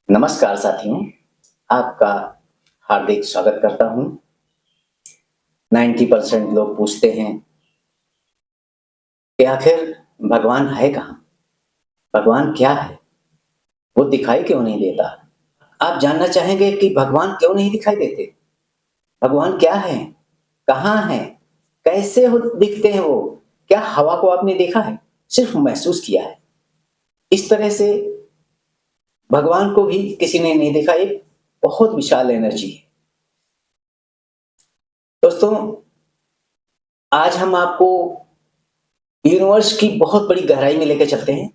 नमस्कार साथियों, आपका हार्दिक स्वागत करता हूं। 90% लोग पूछते हैं कि आखिर भगवान है कहाँ? भगवान क्या है? वो दिखाई क्यों नहीं देता? आप जानना चाहेंगे कि भगवान क्यों नहीं दिखाई देते? भगवान क्या है? कहाँ हैं? कैसे हो दिखते हैं वो? क्या हवा को आपने देखा है? सिर्फ महसूस किया है। इस तरह से भगवान को भी किसी ने नहीं देखा। एक बहुत विशाल एनर्जी है। दोस्तों, आज हम आपको यूनिवर्स की बहुत बड़ी गहराई में लेकर चलते हैं,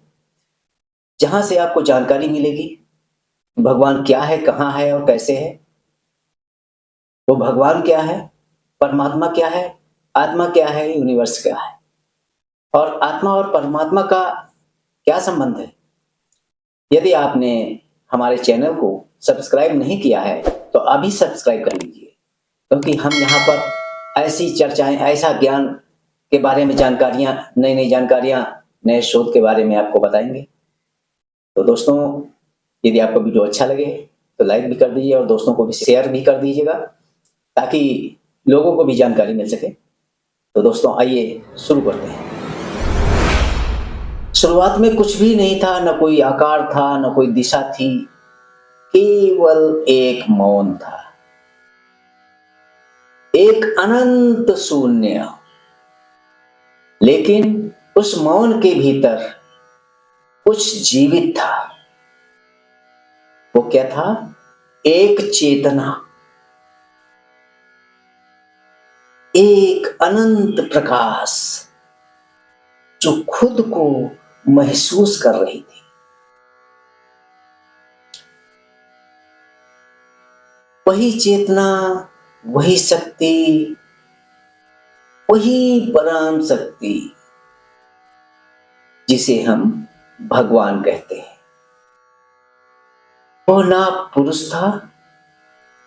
जहां से आपको जानकारी मिलेगी भगवान क्या है, कहाँ है और कैसे है। वो भगवान क्या है, परमात्मा क्या है, आत्मा क्या है, यूनिवर्स क्या है और आत्मा और परमात्मा का क्या संबंध है। यदि आपने हमारे चैनल को सब्सक्राइब नहीं किया है तो अभी सब्सक्राइब कर लीजिए, क्योंकि हम यहाँ पर ऐसी चर्चाएं, ऐसा ज्ञान के बारे में जानकारियां, नई नई जानकारियां, नए शोध के बारे में आपको बताएंगे। तो दोस्तों, यदि आपको वीडियो अच्छा लगे तो लाइक भी कर दीजिए और दोस्तों को भी शेयर भी कर दीजिएगा, ताकि लोगों को भी जानकारी मिल सके। तो दोस्तों, आइए शुरू करते हैं। शुरुआत में कुछ भी नहीं था, न कोई आकार था, न कोई दिशा थी, केवल एक मौन था, एक अनंत शून्य। लेकिन उस मौन के भीतर कुछ जीवित था। वो क्या था? एक चेतना, एक अनंत प्रकाश जो खुद को महसूस कर रही थी। वही चेतना, वही शक्ति, वही परम शक्ति जिसे हम भगवान कहते हैं। वो ना पुरुष था,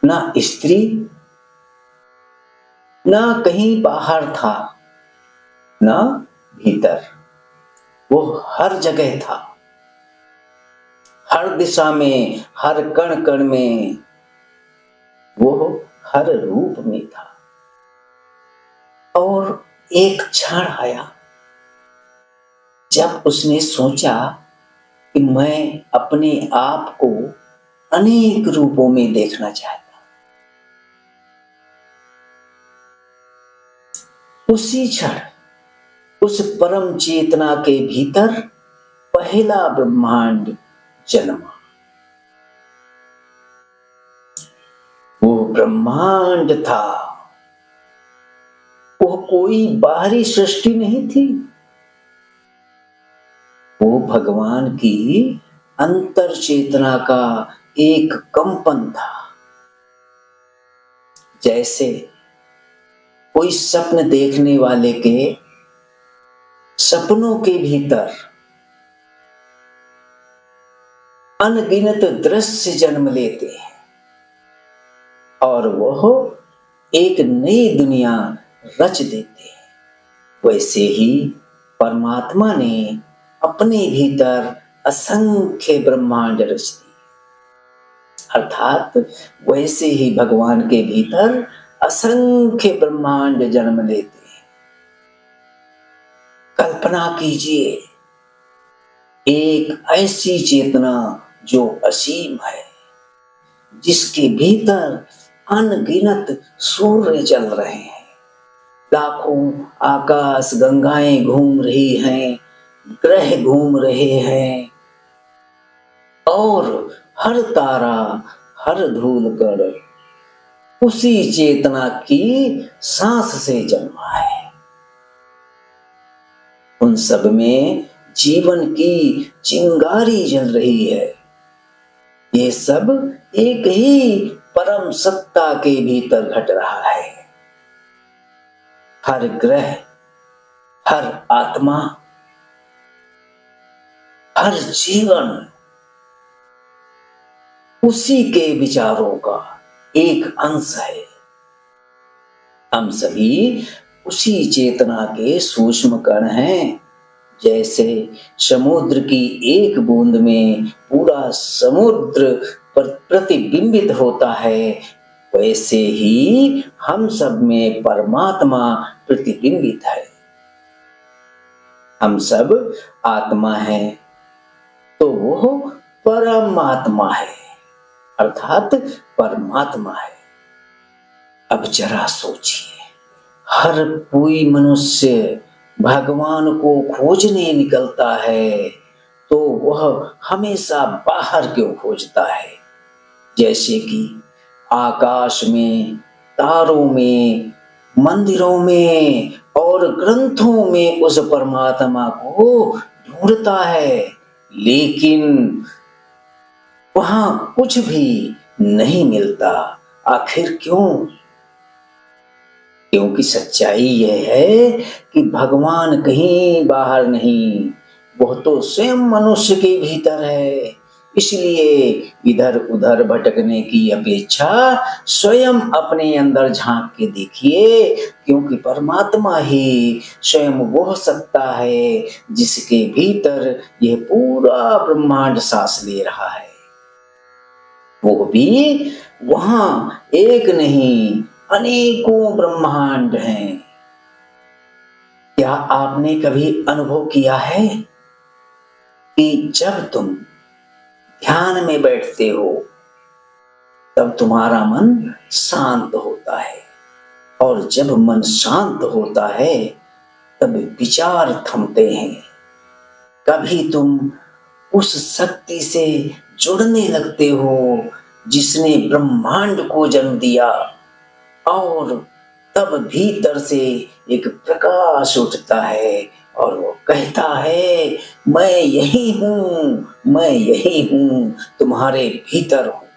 ना स्त्री, ना कहीं बाहर था, ना भीतर। वो हर जगह था, हर दिशा में, हर कण कण में। वो हर रूप में था। और एक क्षण आया जब उसने सोचा कि मैं अपने आप को अनेक रूपों में देखना चाहता। उसी क्षण उस परम चेतना के भीतर पहला ब्रह्मांड जन्मा। वो ब्रह्मांड था, वो कोई बाहरी सृष्टि नहीं थी। वो भगवान की अंतर चेतना का एक कंपन था। जैसे कोई सपन देखने वाले के सपनों के भीतर अनगिनत दृश्य जन्म लेते हैं और वह एक नई दुनिया रच देते हैं। वैसे ही परमात्मा ने अपने भीतर असंख्य ब्रह्मांड रच दिए। अर्थात वैसे ही भगवान के भीतर असंख्य ब्रह्मांड जन्म लेते हैं। कल्पना कीजिए, एक ऐसी चेतना जो असीम है, जिसके भीतर अनगिनत सूर्य चल रहे हैं, लाखों आकाश गंगाएं घूम रही हैं, ग्रह घूम रहे हैं और हर तारा, हर धूल कण उसी चेतना की सांस से जन्मा है। उन सब में जीवन की चिंगारी जल रही है। ये सब एक ही परम सत्ता के भीतर घट रहा है। हर ग्रह, हर आत्मा, हर जीवन उसी के विचारों का एक अंश है। हम सभी उसी चेतना के सूक्ष्म कण हैं, जैसे समुद्र की एक बूंद में पूरा समुद्र प्रतिबिंबित होता है, वैसे ही हम सब में परमात्मा प्रतिबिंबित है। हम सब आत्मा है तो वो परमात्मा है, अर्थात परमात्मा है। अब जरा सोचिए, हर कोई मनुष्य भगवान को खोजने निकलता है तो वह हमेशा बाहर क्यों खोजता है? जैसे कि आकाश में, तारों में, मंदिरों में और ग्रंथों में उस परमात्मा को ढूंढता है, लेकिन वहां कुछ भी नहीं मिलता। आखिर क्यों? क्योंकि सच्चाई यह है कि भगवान कहीं बाहर नहीं, वह तो स्वयं मनुष्य के भीतर है। इसलिए इधर उधर भटकने की अपेक्षा स्वयं अपने अंदर झांक के देखिए, क्योंकि परमात्मा ही स्वयं वह सत्ता है जिसके भीतर यह पूरा ब्रह्मांड सांस ले रहा है। वो भी वहां एक नहीं, अनेकों ब्रह्मांड हैं। क्या आपने कभी अनुभव किया है कि जब तुम ध्यान में बैठते हो तब तुम्हारा मन शांत होता है, और जब मन शांत होता है तब विचार थमते हैं। कभी तुम उस शक्ति से जुड़ने लगते हो जिसने ब्रह्मांड को जन्म दिया, और तब भीतर से एक प्रकाश उठता है और वो कहता है, मैं यही हूं, मैं यही हूं, तुम्हारे भीतर हूं।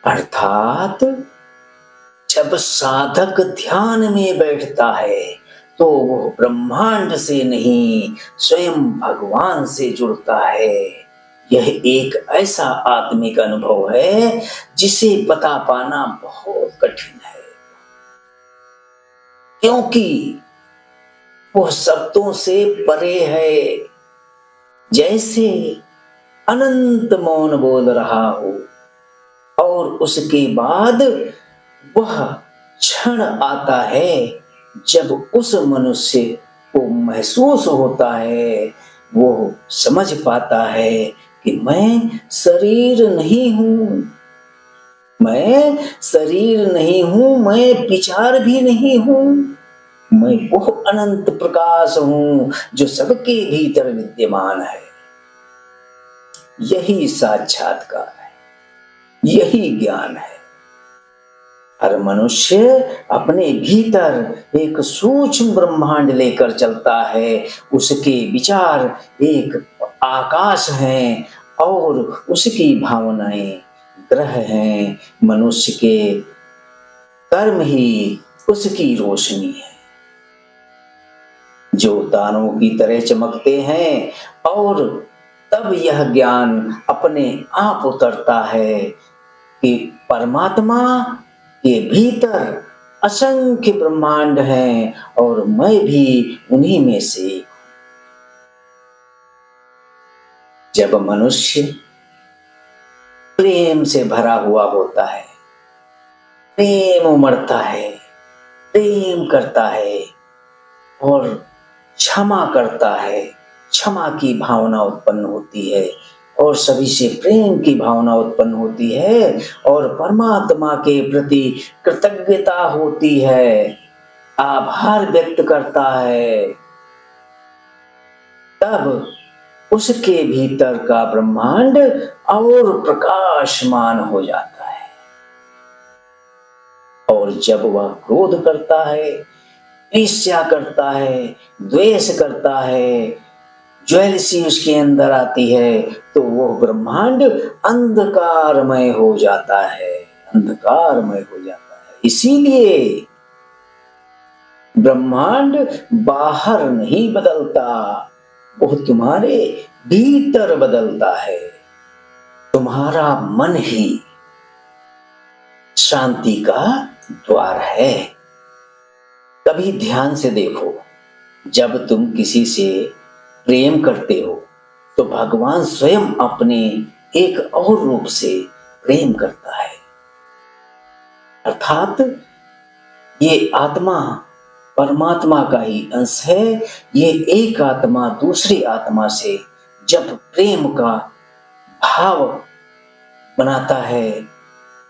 अर्थात जब साधक ध्यान में बैठता है तो वो ब्रह्मांड से नहीं, स्वयं भगवान से जुड़ता है। यह एक ऐसा आत्मिक अनुभव है जिसे बता पाना बहुत कठिन है, क्योंकि वह शब्दों से परे है। जैसे अनंत मौन बोल रहा हो और उसके बाद वह क्षण आता है जब उस मनुष्य को महसूस होता है, वो समझ पाता है कि मैं शरीर नहीं हूं, मैं शरीर नहीं हूं, मैं विचार भी नहीं हूं, मैं वो अनंत प्रकाश हूं जो सबके भीतर विद्यमान है। यही साक्षात्कार है, यही ज्ञान है। हर मनुष्य अपने भीतर एक सूक्ष्म ब्रह्मांड लेकर चलता है। उसके विचार एक आकाश हैं और उसकी भावनाएं ग्रह हैं। मनुष्य के कर्म ही उसकी रोशनी है जो तारों की तरह चमकते हैं, और तब यह ज्ञान अपने आप उतरता है कि परमात्मा के भीतर असंख्य ब्रह्मांड हैं और मैं भी उन्हीं में से। जब मनुष्य प्रेम से भरा हुआ होता है, प्रेम उमड़ता है, प्रेम करता है और क्षमा करता है, क्षमा की भावना उत्पन्न होती है और सभी से प्रेम की भावना उत्पन्न होती है और परमात्मा के प्रति कृतज्ञता होती है, आभार व्यक्त करता है, तब उसके भीतर का ब्रह्मांड और प्रकाशमान हो जाता है। और जब वह क्रोध करता है, ईर्ष्या करता है, द्वेष करता है, ज्वेलसी उसके अंदर आती है, तो वो ब्रह्मांड अंधकारमय हो जाता है, अंधकारमय हो जाता है। इसीलिए ब्रह्मांड बाहर नहीं बदलता, वो तुम्हारे भीतर बदलता है। तुम्हारा मन ही शांति का द्वार है। कभी ध्यान से देखो, जब तुम किसी से प्रेम करते हो तो भगवान स्वयं अपने एक और रूप से प्रेम करता है। अर्थात ये आत्मा परमात्मा का ही अंश है। ये एक आत्मा दूसरी आत्मा से जब प्रेम का भाव बनाता है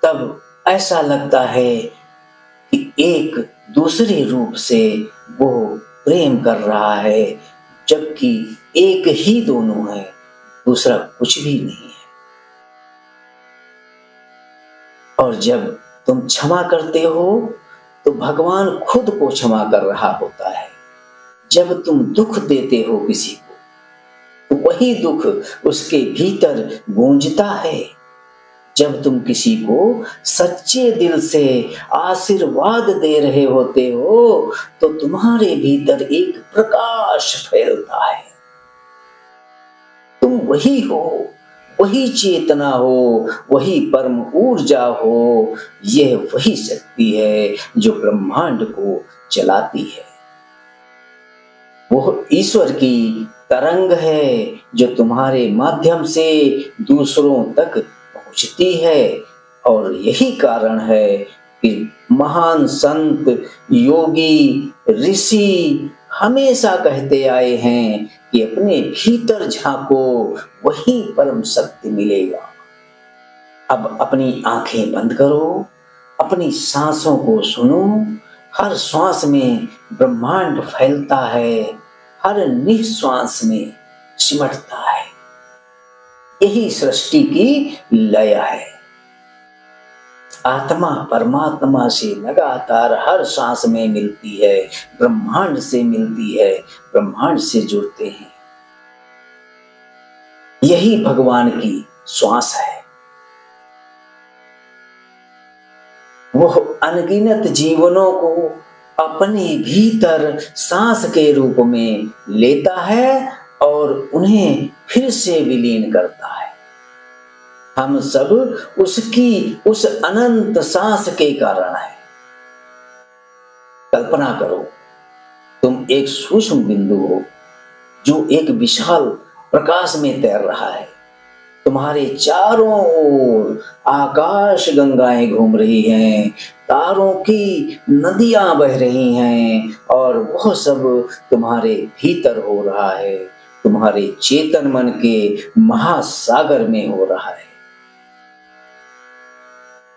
तब ऐसा लगता है कि एक दूसरे रूप से वो प्रेम कर रहा है, जबकि एक ही दोनों है, दूसरा कुछ भी नहीं है। और जब तुम क्षमा करते हो तो भगवान खुद को क्षमा कर रहा होता है। जब तुम दुख देते हो किसी को तो वही दुख उसके भीतर गूंजता है। जब तुम किसी को सच्चे दिल से आशीर्वाद दे रहे होते हो तो तुम्हारे भीतर एक प्रकाश फैलता है। तुम वही हो, वही चेतना हो, वही परम ऊर्जा हो। यह वही शक्ति है जो ब्रह्मांड को चलाती है। वो ईश्वर की तरंग है जो तुम्हारे माध्यम से दूसरों तक पहुंचती है। और यही कारण है कि महान संत, योगी, ऋषि हमेशा कहते आए हैं कि अपने भीतर झांको, वही परम शक्ति मिलेगा। अब अपनी आंखें बंद करो, अपनी सांसों को सुनो। हर श्वास में ब्रह्मांड फैलता है, हर निश्वास में सिमटता है। यही सृष्टि की लय है। आत्मा परमात्मा से लगातार हर सांस में मिलती है, ब्रह्मांड से मिलती है, ब्रह्मांड से जुड़ते हैं। यही भगवान की श्वास है। वो अनगिनत जीवनों को अपने भीतर सांस के रूप में लेता है और उन्हें फिर से विलीन करता है। हम सब उसकी उस अनंत सांस के कारण है। कल्पना करो, तुम एक सूक्ष्म बिंदु हो जो एक विशाल प्रकाश में तैर रहा है। तुम्हारे चारों ओर आकाश गंगाएं घूम रही हैं, तारों की नदियां बह रही हैं और वह सब तुम्हारे भीतर हो रहा है, तुम्हारे चेतन मन के महासागर में हो रहा है।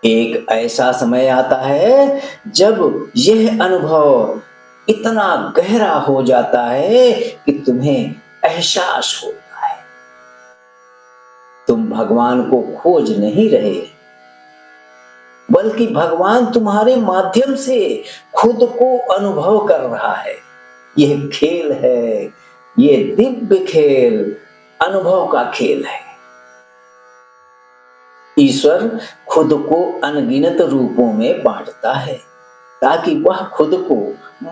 एक ऐसा समय आता है जब यह अनुभव इतना गहरा हो जाता है कि तुम्हें एहसास होता है तुम भगवान को खोज नहीं रहे, बल्कि भगवान तुम्हारे माध्यम से खुद को अनुभव कर रहा है। यह खेल है, यह दिव्य खेल अनुभव का खेल है। ईश्वर खुद को अनगिनत रूपों में बांटता है ताकि वह खुद को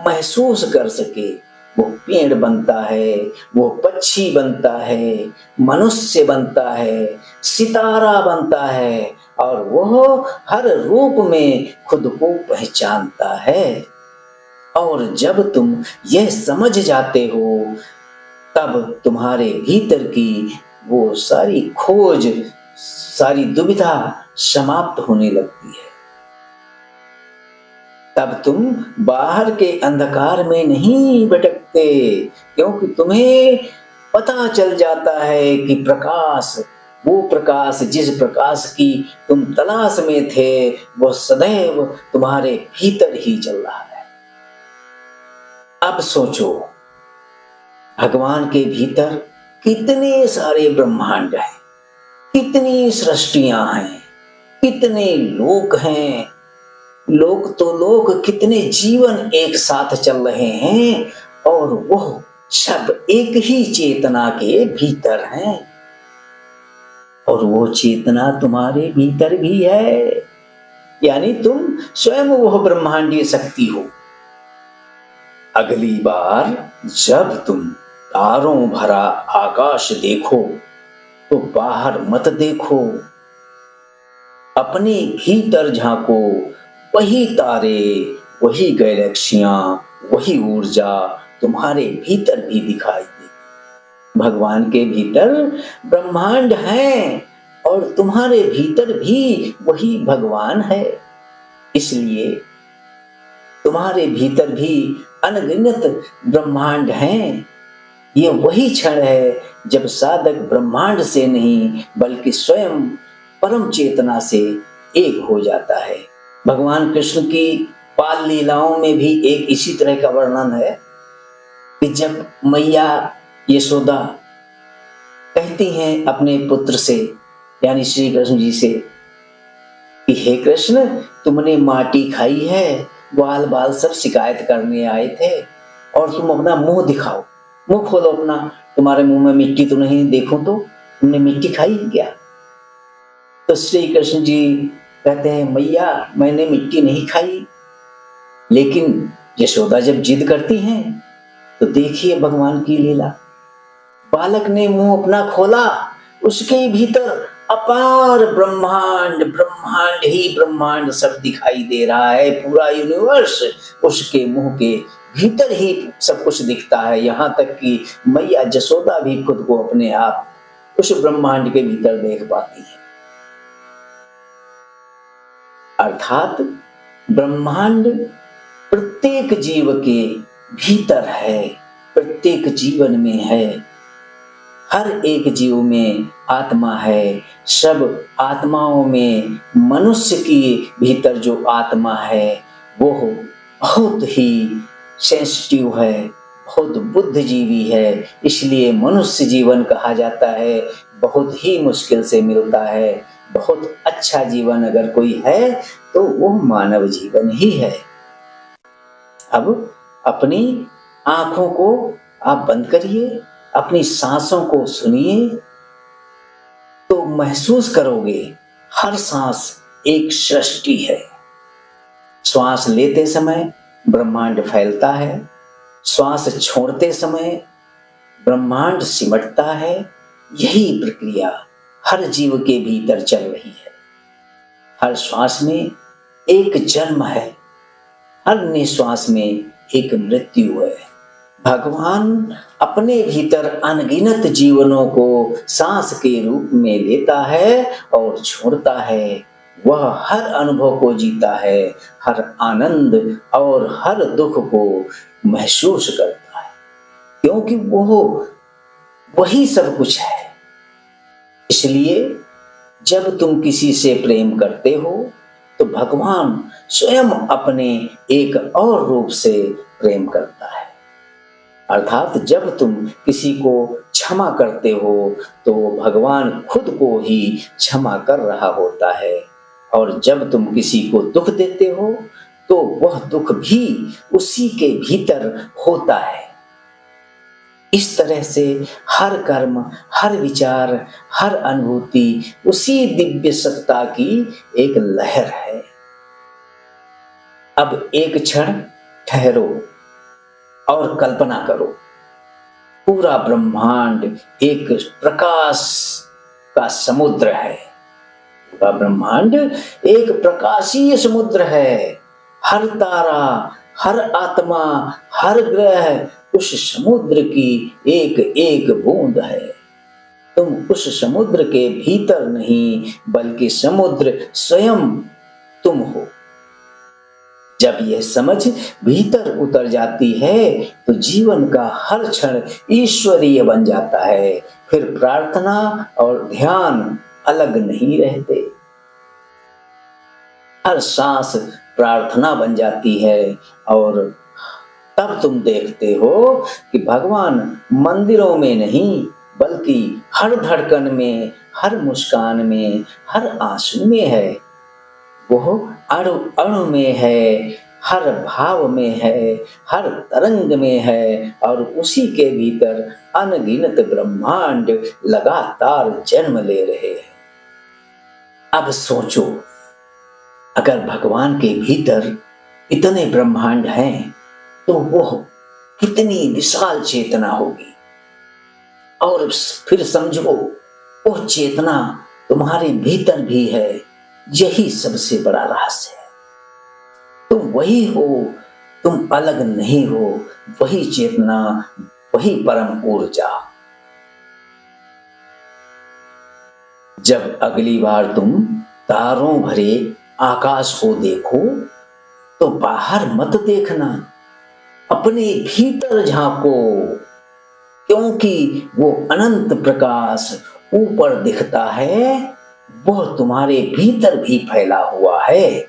महसूस कर सके। वो पेड़ बनता है, वो पक्षी बनता है, मनुष्य बनता है, सितारा बनता है और वह हर रूप में खुद को पहचानता है। और जब तुम यह समझ जाते हो तब तुम्हारे भीतर की वो सारी खोज, सारी दुविधा समाप्त होने लगती है। तब तुम बाहर के अंधकार में नहीं भटकते, क्योंकि तुम्हें पता चल जाता है कि प्रकाश, वो प्रकाश जिस प्रकाश की तुम तलाश में थे, वो सदैव तुम्हारे भीतर ही चल रहा है। अब सोचो, भगवान के भीतर कितने सारे ब्रह्मांड हैं, कितनी सृष्टियां हैं, कितने लोक हैं, लोक तो लोक, कितने जीवन एक साथ चल रहे हैं और वो सब एक ही चेतना के भीतर हैं। और वो चेतना तुम्हारे भीतर भी है, यानी तुम स्वयं वो ब्रह्मांडीय शक्ति हो। अगली बार जब तुम तारों भरा आकाश देखो तो बाहर मत देखो, अपने भीतर झांको। वही तारे, वही गैलेक्सियां, वही ऊर्जा तुम्हारे भीतर भी दिखाई देगी। भगवान के भीतर ब्रह्मांड है और तुम्हारे भीतर भी वही भगवान है। इसलिए तुम्हारे भीतर भी अनगिनत ब्रह्मांड हैं। ये वही क्षण है जब साधक ब्रह्मांड से नहीं बल्कि स्वयं परम चेतना से एक हो जाता है। भगवान कृष्ण की बाल लीलाओं में भी एक इसी तरह का वर्णन है कि जब मैया यशोदा कहती हैं अपने पुत्र से यानी श्री कृष्ण जी से कि हे कृष्ण, तुमने माटी खाई है, ग्वाल बाल सब शिकायत करने आए थे और तुम अपना मुंह दिखाओ, मुंह खोलो अपना, तुम्हारे मुंह में मिट्टी तो नहीं, देखो तो तुमने मिट्टी खाई है क्या? तो श्री कृष्ण जी कहते हैं मैया मैंने मिट्टी नहीं खाई। लेकिन यशोदा जब जिद करती हैं तो देखिए भगवान की लीला, बालक ने मुंह अपना खोला, उसके भीतर अपार ब्रह्मांड, ब्रह्मांड ही ब्रह्मांड सब दिखाई दे रहा है, पूरा यूनिवर्स उसके मुंह के भीतर ही सब कुछ दिखता है। यहाँ तक कि मैया यशोदा भी खुद को अपने आप उस ब्रह्मांड के भीतर देख पाती है। अर्थात ब्रह्मांड प्रत्येक जीव के भीतर है, प्रत्येक जीवन में है, हर एक जीव में आत्मा है। सब आत्माओं में मनुष्य की भीतर जो आत्मा है वो बहुत ही सेंसिटिव है, बहुत बुद्धिजीवी है। इसलिए मनुष्य जीवन कहा जाता है, बहुत ही मुश्किल से मिलता है। बहुत अच्छा जीवन अगर कोई है तो वो मानव जीवन ही है। अब अपनी आंखों को आप बंद करिए, अपनी सांसों को सुनिए तो महसूस करोगे हर सांस एक सृष्टि है। श्वास लेते समय ब्रह्मांड फैलता है, श्वास छोड़ते समय ब्रह्मांड सिमटता है। यही प्रक्रिया हर जीव के भीतर चल रही है। हर श्वास में एक जन्म है, हर निश्वास में एक मृत्यु है। भगवान अपने भीतर अनगिनत जीवनों को सांस के रूप में लेता है और छोड़ता है। वह हर अनुभव को जीता है, हर आनंद और हर दुख को महसूस करता है, क्योंकि वो वही सब कुछ है। इसलिए जब तुम किसी से प्रेम करते हो तो भगवान स्वयं अपने एक और रूप से प्रेम करता है। अर्थात जब तुम किसी को क्षमा करते हो तो भगवान खुद को ही क्षमा कर रहा होता है, और जब तुम किसी को दुख देते हो तो वह दुख भी उसी के भीतर होता है। इस तरह से हर कर्म, हर विचार, हर अनुभूति उसी दिव्य सत्ता की एक लहर है। अब एक क्षण ठहरो और कल्पना करो, पूरा ब्रह्मांड एक प्रकाश का समुद्र है। पूरा ब्रह्मांड एक प्रकाशीय समुद्र है। हर तारा, हर आत्मा, हर ग्रह उस समुद्र की एक एक बूंद है। तुम उस समुद्र के भीतर नहीं बल्कि समुद्र स्वयं तुम हो। जब यह समझ भीतर उतर जाती है तो जीवन का हर क्षण ईश्वरीय बन जाता है। फिर प्रार्थना और ध्यान अलग नहीं रहते, हर सांस प्रार्थना बन जाती है। और तब तुम देखते हो कि भगवान मंदिरों में नहीं बल्कि हर धड़कन में, हर मुस्कान में, हर आंसू में है। वो अणु अणु में है, हर भाव में है, हर तरंग में है, और उसी के भीतर अनगिनत ब्रह्मांड लगातार जन्म ले रहे हैं। अब सोचो, अगर भगवान के भीतर इतने ब्रह्मांड हैं तो वो कितनी विशाल चेतना होगी। और फिर समझो, वो चेतना तुम्हारे भीतर भी है। यही सबसे बड़ा रहस्य है। तुम वही हो तुम अलग नहीं हो, वही चेतना, वही परम ऊर्जा। जब अगली बार तुम तारों भरे आकाश को देखो तो बाहर मत देखना, अपने भीतर झांको, क्योंकि वो अनंत प्रकाश ऊपर दिखता है, वो तुम्हारे भीतर भी फैला हुआ है।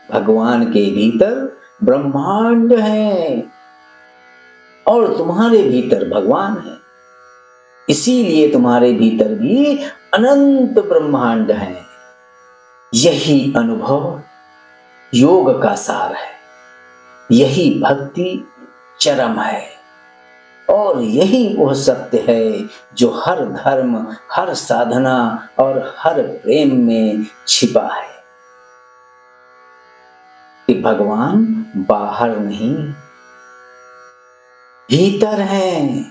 भगवान के भीतर ब्रह्मांड है और तुम्हारे भीतर भगवान है, इसीलिए तुम्हारे भीतर भी अनंत ब्रह्मांड है। यही अनुभव योग का सार है, यही भक्ति चरम है, और यही वह सत्य है जो हर धर्म, हर साधना और हर प्रेम में छिपा है कि भगवान बाहर नहीं, भीतर है,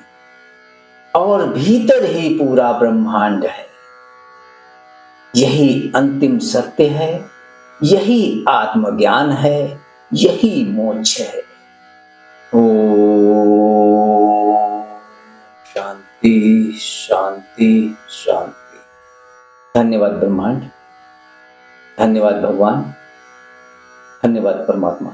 और भीतर ही पूरा ब्रह्मांड है। यही अंतिम सत्य है, यही आत्मज्ञान है, यही मोक्ष है। ओम शांति शांति शांति। धन्यवाद ब्रह्मांड, धन्यवाद भगवान, धन्यवाद परमात्मा।